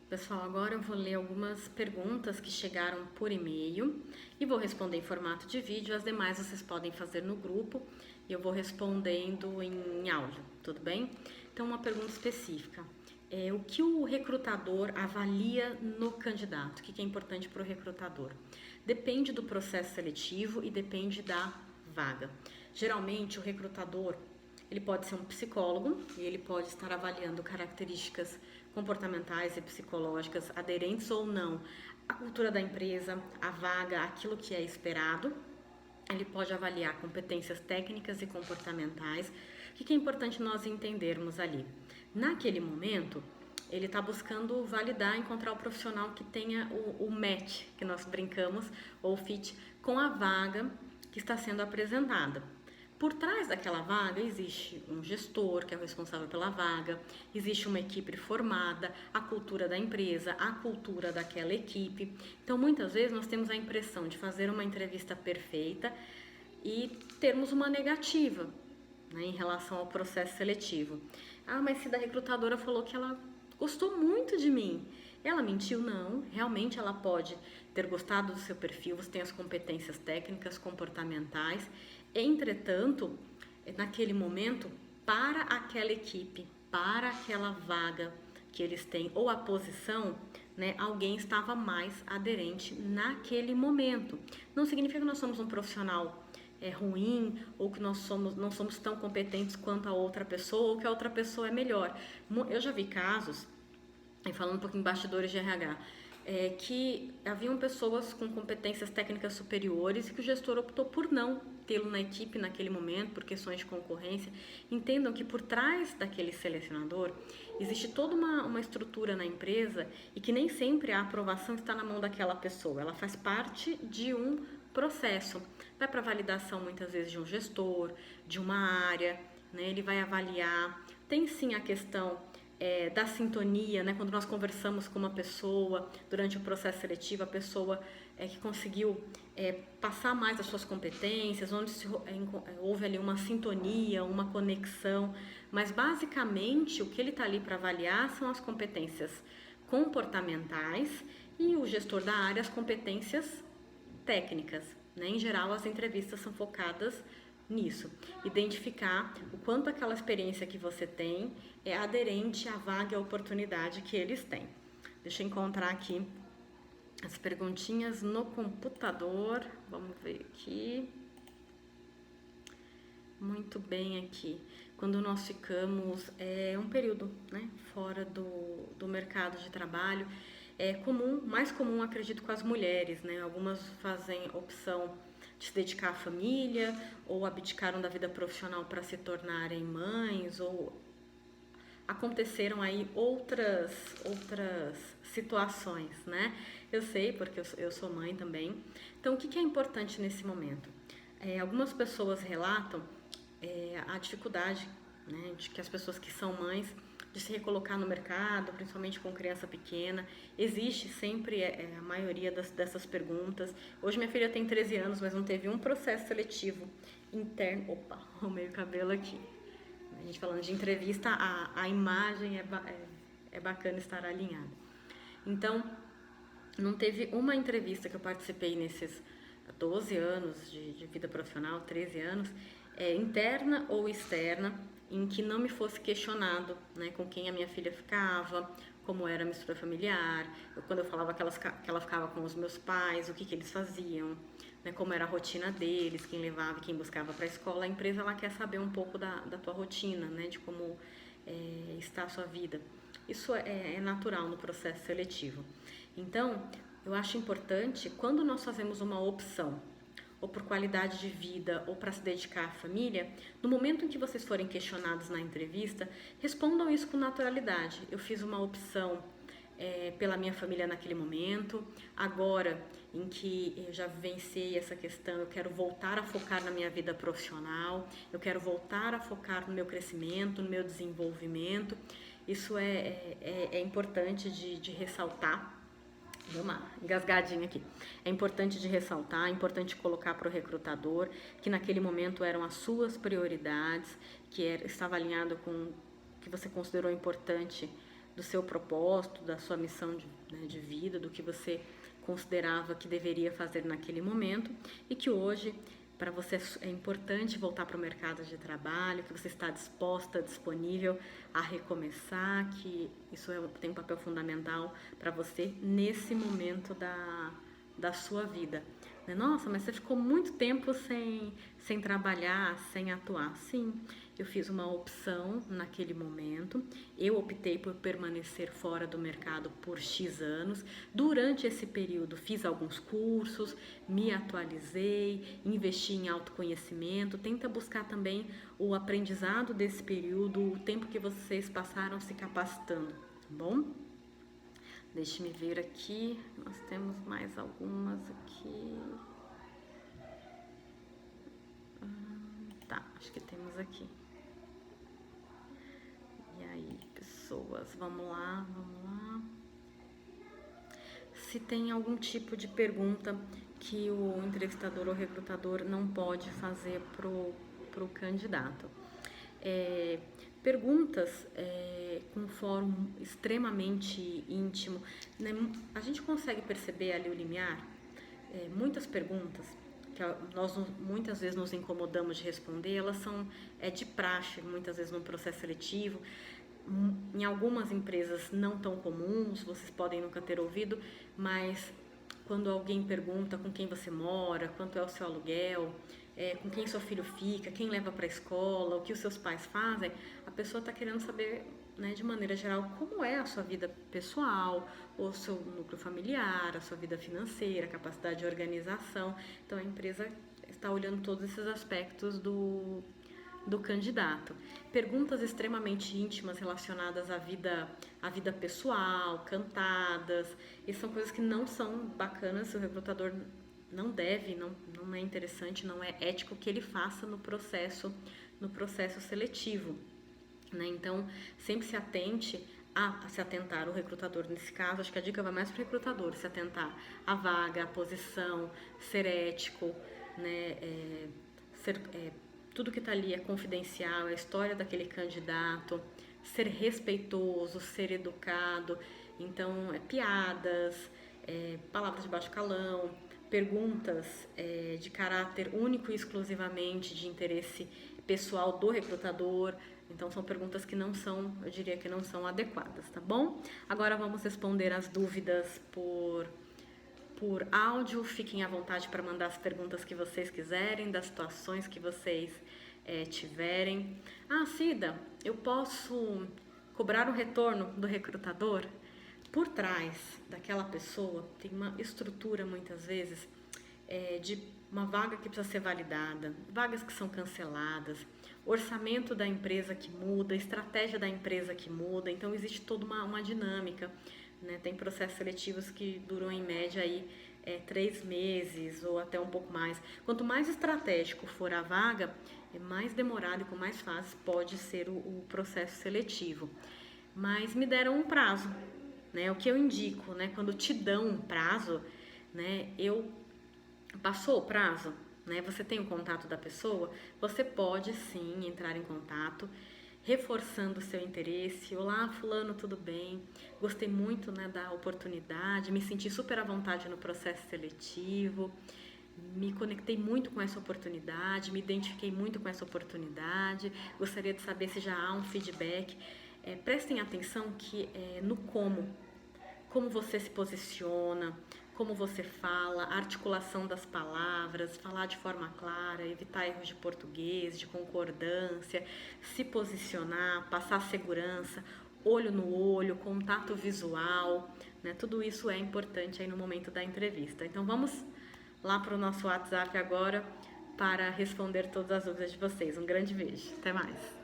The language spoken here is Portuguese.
Pessoal, agora eu vou ler algumas perguntas que chegaram por e-mail e vou responder em formato de vídeo. As demais vocês podem fazer no grupo e eu vou respondendo em áudio, tudo bem? Então, uma pergunta específica. O que o recrutador avalia no candidato? O que é importante para o recrutador? Depende do processo seletivo e depende da vaga. Geralmente, o recrutador ele pode ser um psicólogo e ele pode estar avaliando características comportamentais e psicológicas aderentes ou não à cultura da empresa, à vaga, aquilo que é esperado. Ele pode avaliar competências técnicas e comportamentais. O que é importante nós entendermos ali? Naquele momento, ele está buscando validar, encontrar o profissional que tenha o match, que nós brincamos, ou fit, com a vaga que está sendo apresentada. Por trás daquela vaga existe um gestor que é o responsável pela vaga, existe uma equipe formada, a cultura da empresa, a cultura daquela equipe. Então, muitas vezes nós temos a impressão de fazer uma entrevista perfeita e termos uma negativa, né, em relação ao processo seletivo. Ah, mas se da recrutadora falou que ela gostou muito de mim, ela mentiu? Não, realmente ela pode ter gostado do seu perfil, você tem as competências técnicas, comportamentais. Entretanto, naquele momento, para aquela equipe, para aquela vaga que eles têm, ou a posição, né, alguém estava mais aderente naquele momento. Não significa que nós somos um profissional ruim, ou que nós não somos tão competentes quanto a outra pessoa, ou que a outra pessoa é melhor. Eu já vi casos, falando um pouquinho em bastidores de RH, que haviam pessoas com competências técnicas superiores e que o gestor optou por não tê-lo na equipe naquele momento, por questões de concorrência. Entendam que por trás daquele selecionador existe toda uma estrutura na empresa e que nem sempre a aprovação está na mão daquela pessoa, ela faz parte de um processo. Vai para validação muitas vezes de um gestor, de uma área, né? Ele vai avaliar. Tem sim a questão da sintonia, né? Quando nós conversamos com uma pessoa durante o processo seletivo, a pessoa que conseguiu passar mais as suas competências, onde houve ali uma sintonia, uma conexão, mas basicamente o que ele está ali para avaliar são as competências comportamentais e o gestor da área as competências técnicas, né? Em geral, as entrevistas são focadas nisso, identificar o quanto aquela experiência que você tem é aderente à vaga e à oportunidade que eles têm. Deixa eu encontrar aqui as perguntinhas no computador, vamos ver aqui. Muito bem aqui. Quando nós ficamos um período, né, fora do mercado de trabalho, é comum, mais comum, acredito, com as mulheres, né? Algumas fazem opção de se dedicar à família ou abdicaram da vida profissional para se tornarem mães, ou aconteceram aí outras situações, né? Eu sei porque eu sou mãe também. Então, o que é importante nesse momento? Algumas pessoas relatam a dificuldade, né, de que as pessoas que são mães de se recolocar no mercado, principalmente com criança pequena. Existe sempre a maioria dessas perguntas. Hoje minha filha tem 13 anos, mas não teve um processo seletivo interno. Opa, arrumei o cabelo aqui. A gente falando de entrevista, a imagem é bacana estar alinhada. Então, não teve uma entrevista que eu participei nesses 12 anos de vida profissional, 13 anos, interna ou externa, em que não me fosse questionado, né, com quem a minha filha ficava, como era a mistura familiar, quando eu falava que ela ficava com os meus pais, o que eles faziam, né, como era a rotina deles, quem levava e quem buscava para a escola. A empresa ela quer saber um pouco da tua rotina, né, de como está a sua vida. Isso é natural no processo seletivo. Então, eu acho importante, quando nós fazemos uma opção, ou por qualidade de vida, ou para se dedicar à família, no momento em que vocês forem questionados na entrevista, respondam isso com naturalidade. Eu fiz uma opção pela minha família naquele momento, agora em que eu já vivenciei essa questão, eu quero voltar a focar na minha vida profissional, eu quero voltar a focar no meu crescimento, no meu desenvolvimento. Isso é importante de ressaltar. Deu uma engasgadinha aqui. É importante de ressaltar, é importante colocar para o recrutador que naquele momento eram as suas prioridades, que estava alinhado com o que você considerou importante do seu propósito, da sua missão de vida, do que você considerava que deveria fazer naquele momento e que hoje para você é importante voltar para o mercado de trabalho, que você está disposta, disponível a recomeçar, que isso tem um papel fundamental para você nesse momento da sua vida. Nossa, mas você ficou muito tempo sem trabalhar, sem atuar. Sim, eu fiz uma opção naquele momento. Eu optei por permanecer fora do mercado por X anos. Durante esse período fiz alguns cursos, me atualizei, investi em autoconhecimento. Tenta buscar também o aprendizado desse período, o tempo que vocês passaram se capacitando, tá bom? Deixe-me ver aqui, nós temos mais algumas aqui. Tá, acho que temos aqui. E aí, pessoas, vamos lá. Se tem algum tipo de pergunta que o entrevistador ou recrutador não pode fazer pro candidato. Perguntas com um fórum extremamente íntimo, né? A gente consegue perceber ali o limiar. Muitas perguntas que nós muitas vezes nos incomodamos de responder, elas são de praxe, muitas vezes no processo seletivo. Em algumas empresas não tão comuns, vocês podem nunca ter ouvido, mas quando alguém pergunta com quem você mora, quanto é o seu aluguel, com quem seu filho fica, quem leva para a escola, o que os seus pais fazem, a pessoa está querendo saber, né, de maneira geral, como é a sua vida pessoal, o seu núcleo familiar, a sua vida financeira, a capacidade de organização. Então, a empresa está olhando todos esses aspectos do candidato. Perguntas extremamente íntimas relacionadas à vida pessoal, cantadas, e são coisas que não são bacanas, o recrutador não deve, não é interessante, não é ético que ele faça no processo seletivo, né? Então, sempre se atente se atentar, o recrutador nesse caso, acho que a dica vai mais para o recrutador, se atentar à vaga, à posição, ser ético, né? Tudo que está ali é confidencial, a história daquele candidato, ser respeitoso, ser educado, então piadas, palavras de baixo calão, perguntas de caráter único e exclusivamente de interesse pessoal do recrutador. Então são perguntas que não são, eu diria que não são adequadas, tá bom? Agora vamos responder as dúvidas por áudio. Fiquem à vontade para mandar as perguntas que vocês quiserem, das situações que vocês tiverem. Cida, eu posso cobrar o retorno do recrutador? Por trás daquela pessoa tem uma estrutura, muitas vezes, de uma vaga que precisa ser validada, vagas que são canceladas, orçamento da empresa que muda, estratégia da empresa que muda. Então, existe toda uma dinâmica, né? Tem processos seletivos que duram, em média, aí, 3 meses ou até um pouco mais. Quanto mais estratégico for a vaga, mais demorado e com mais fases pode ser o processo seletivo. Mas me deram um prazo, né? O que eu indico, né? Quando te dão um prazo, né? Passou o prazo, né? Você tem o contato da pessoa, você pode sim entrar em contato, reforçando o seu interesse. Olá, fulano, tudo bem? Gostei muito, né, da oportunidade, me senti super à vontade no processo seletivo, me conectei muito com essa oportunidade, me identifiquei muito com essa oportunidade, gostaria de saber se já há um feedback. Prestem atenção que no como você se posiciona, como você fala, a articulação das palavras, falar de forma clara, evitar erros de português, de concordância, se posicionar, passar segurança, olho no olho, contato visual, né? Tudo isso é importante aí no momento da entrevista. Então vamos lá para o nosso WhatsApp agora para responder todas as dúvidas de vocês. Um grande beijo, até mais!